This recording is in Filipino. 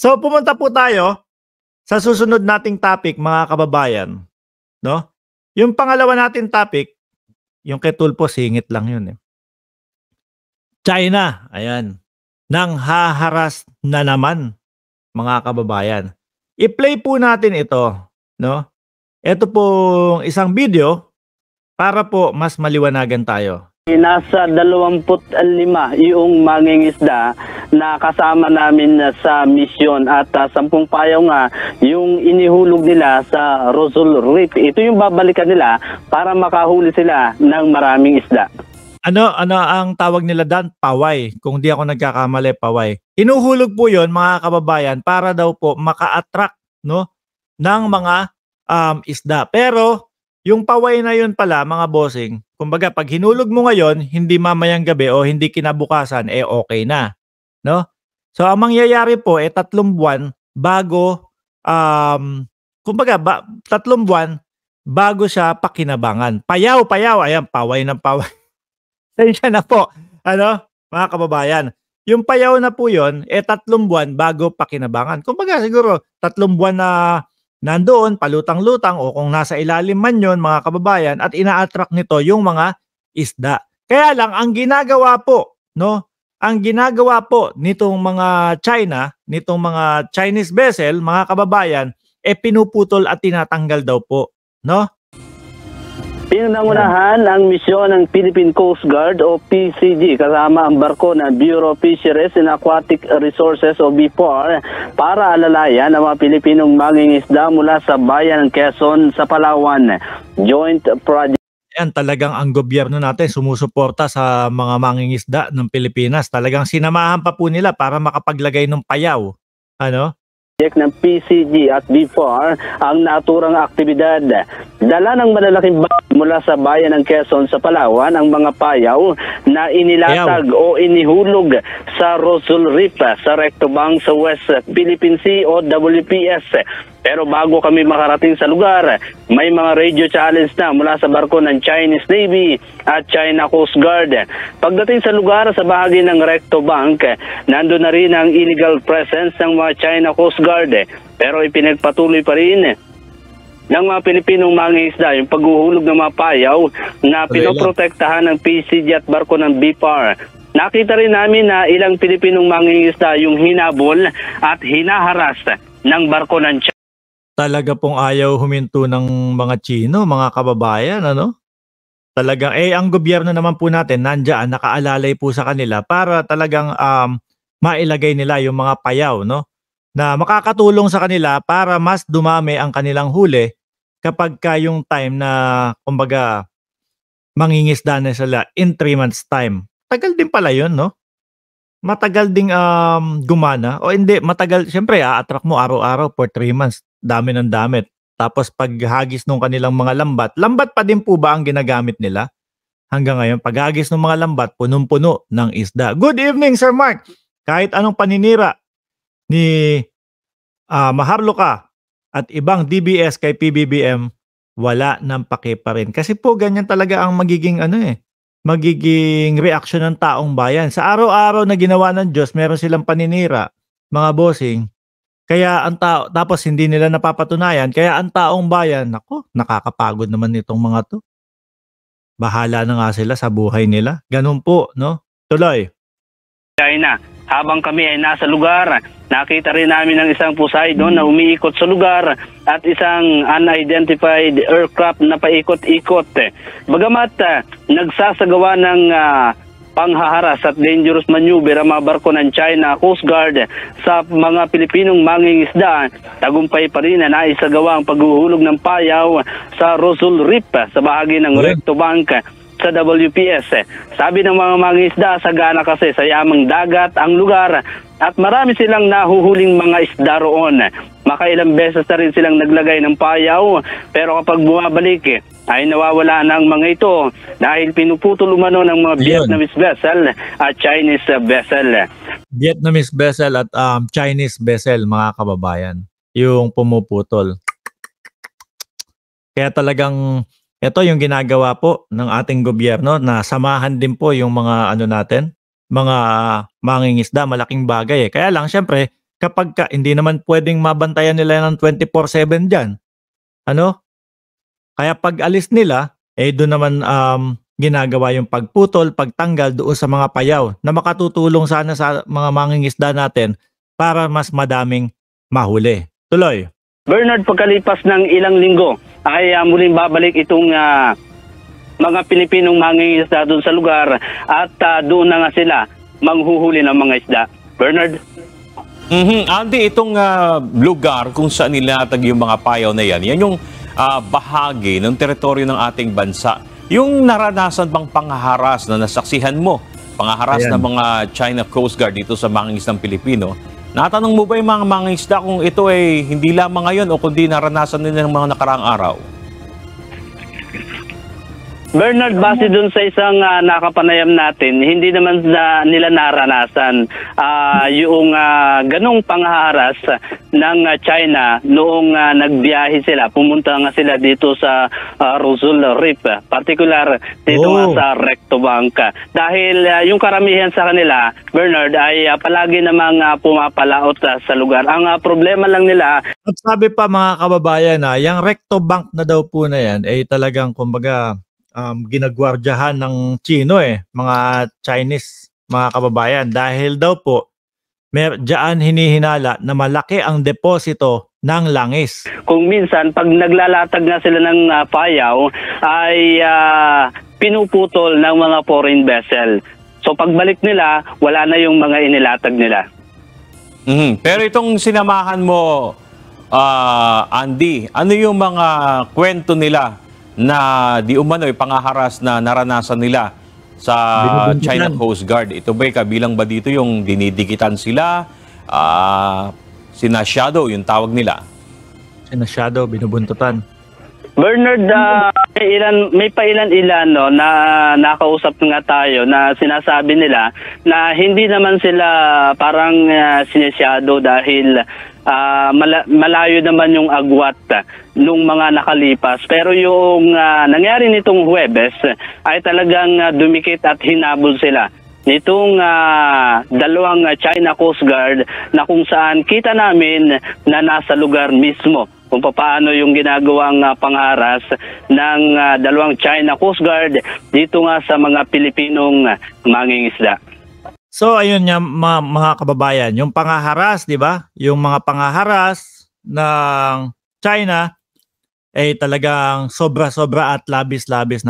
So pumunta po tayo sa susunod nating topic mga kababayan, 'no? Yung pangalawa nating topic, yung kay Tulfo singit lang yun, eh. China, ayan. Nanghaharas na naman mga kababayan. I-play po natin ito, 'no? Ito pong isang video para po mas maliwanagan tayo. Nasa 25 yung mangingisda na kasama namin sa misyon at 10 payaw nga yung inihulog nila sa Rosal Reef. Ito yung babalikan nila para makahuli sila ng maraming isda. Ano ang tawag nila dan? Paway. Kung di ako nagkakamali, paway. Inuhulog po 'yon mga kababayan para daw po maka-attract, no, ng mga isda. Pero yung paway na 'yon pala mga bossing, kumbaga pag hinulog mo ngayon, hindi mamayang gabi o hindi kinabukasan, eh okay na, no? So ang mangyayari po 3 buwan bago kumbaga 3 buwan bago siya pakinabangan. Payaw, ayan, paway ng paway. Pasensya na po, mga kababayan. Yung payaw na po yun, 3 buwan bago pakinabangan. Kumbaga siguro 3 buwan na nandoon, palutang-lutang o kung nasa ilalim man yun, mga kababayan, at ina-attract nito yung mga isda. Kaya lang, ang ginagawa po, no? Ang ginagawa po nitong mga China, nitong mga Chinese vessel, mga kababayan, pinuputol at tinatanggal daw po, no? Pinangunahan ang misyon ng Philippine Coast Guard o PCG kasama ang barko ng Bureau of Fisheries and Aquatic Resources o BFAR para alalayan ang mga Pilipinong mangingisda mula sa bayan ng Quezon sa Palawan. Joint project. Yan, talagang ang gobyerno natin sumusuporta sa mga mangingisda ng Pilipinas. Talagang sinamahan pa po nila para makapaglagay ng payaw. Ng PCG at BFAR ang naturang aktibidad. Dala ng malalaking bag mula sa bayan ng Quezon sa Palawan ang mga payaw na inilatag o inihulog sa Rosal Reef sa Recto Bank sa West Philippine Sea o WPS. Pero bago kami makarating sa lugar, may mga radio challenge na mula sa barko ng Chinese Navy at China Coast Guard. Pagdating sa lugar sa bahagi ng Recto Bank, nandun na rin ang illegal presence ng mga China Coast Guard. Pero ipinagpatuloy pa rin ng mga Pilipinong mangingisda yung paghuhulog ng mga payaw na pinoprotektahan ng PCG at barko ng BFAR. Nakita rin namin na ilang Pilipinong mangingisda yung hinabol at hinaharas ng barko ng China. Talaga pong ayaw huminto ng mga Chino, mga kababayan, Talagang, ang gobyerno naman po natin, nandiyan, nakaalalay po sa kanila para talagang mailagay nila yung mga payaw, no? Na makakatulong sa kanila para mas dumami ang kanilang huli kapag yung time na, kumbaga, mangingisda na sila in 3 months time. Tagal din pala yun, no? Matagal ding gumana. O hindi, matagal. Siyempre, a-attract mo araw-araw for 3 months. Dami ng damit. Tapos paghagis ng kanilang mga lambat pa din po ba ang ginagamit nila? Hanggang ngayon, paghagis ng mga lambat, punong-puno ng isda. Good evening, Sir Mark! Kahit anong paninira ni Maharlika at ibang DBS kay PBBM, wala nang pake pa rin. Kasi po ganyan talaga ang magiging magiging reaksyon ng taong bayan. Sa araw-araw na ginawa ng Diyos, meron silang paninira, mga bossing. Kaya ang tao, tapos hindi nila napapatunayan, kaya ang taong bayan, nakakapagod naman itong mga to. Bahala na nga sila sa buhay nila. Ganun po, no? Tuloy. China. Habang kami ay nasa lugar, nakita rin namin ang isang Poseidon na umiikot sa lugar at isang unidentified aircraft na paikot-ikot. Bagamat nagsasagawa ng panghaharas at dangerous maneuver ang mga barko ng China Coast Guard sa mga Pilipinong mangingisda, tagumpay pa rin na naisagawa ang paghuhulog ng payaw sa Rosal Reef sa bahagi ng Recto Bank sa WPS. Sabi ng mga mangingisda, sagana kasi sa yamang dagat ang lugar at marami silang nahuhuling mga isda roon. Makailang beses na rin silang naglagay ng payaw, pero kapag bumabalik ay nawawala ng mga ito dahil pinuputol umano ng mga Vietnamese vessel at Chinese vessel. Vietnamese vessel at Chinese vessel, mga kababayan, yung pumuputol. Kaya talagang ito yung ginagawa po ng ating gobyerno na samahan din po yung mga natin, mga mangingisda, malaking bagay. Kaya lang syempre, kapagka hindi naman puwedeng mabantayan nila ng 24/7 diyan, ano? Kaya pag-alis nila, dun naman, ginagawa yung pagputol, pagtanggal doon sa mga payaw na makatutulong sana sa mga mangingisda natin para mas madaming mahuli. Tuloy. Bernard, pagkalipas ng ilang linggo ay muling babalik itong mga Pilipinong mangingisda doon sa lugar at doon na nga sila manghuhuli ng mga isda. Bernard? Andy, itong lugar kung saan nilatag yung mga payaw na yan yung bahagi ng teritoryo ng ating bansa. Yung naranasan bang panghaharas na nasaksihan mo, panghaharas ng mga China Coast Guard dito sa mangingisdang Pilipino, natanong mo ba yung mga mangingisda kung ito ay hindi lamang ngayon o kundi naranasan nila ng mga nakaraang araw? Bernard, base dun sa isang nakapanayam natin, hindi naman nila naranasan yung ganong panghaharas ng China noong nagbiyahe sila. Pumunta nga sila dito sa Rosal Reef, particular dito nga sa Recto Bank. Dahil yung karamihan sa kanila, Bernard, ay palagi namang pumapalaot sa lugar. Ang problema lang nila... At sabi pa mga kababayan yung Recto Bank na daw po na yan ay talagang kumbaga ginagwardyahan ng Chino mga Chinese mga kababayan dahil daw po diyan hinihinala na malaki ang deposito ng langis. Kung minsan pag naglalatag nga sila ng payaw ay pinuputol ng mga foreign vessel. So pagbalik nila, wala na yung mga inilatag nila. Pero itong sinamahan mo, Andy, ano yung mga kwento nila na di umano'y panghaharas na naranasan nila sa China Coast Guard? Ito ba'y kabilang ba dito yung dinidikitan sila, sinasyado yung tawag nila? Sinasyado, binubuntutan. Bernard, may pailan-ilan no, na nakausap nga tayo na sinasabi nila na hindi naman sila parang sinasyado dahil malayo naman yung agwat nung mga nakalipas. Pero yung nangyari nitong Huwebes ay talagang dumikit at hinabol sila nitong dalawang China Coast Guard na kung saan kita namin na nasa lugar mismo kung paano yung ginagawang pangharas ng dalawang China Coast Guard dito nga sa mga Pilipinong mangingisda. So ayun nga mga kababayan, yung panghaharas, di ba? Yung mga panghaharas ng China ay talagang sobra-sobra at labis-labis na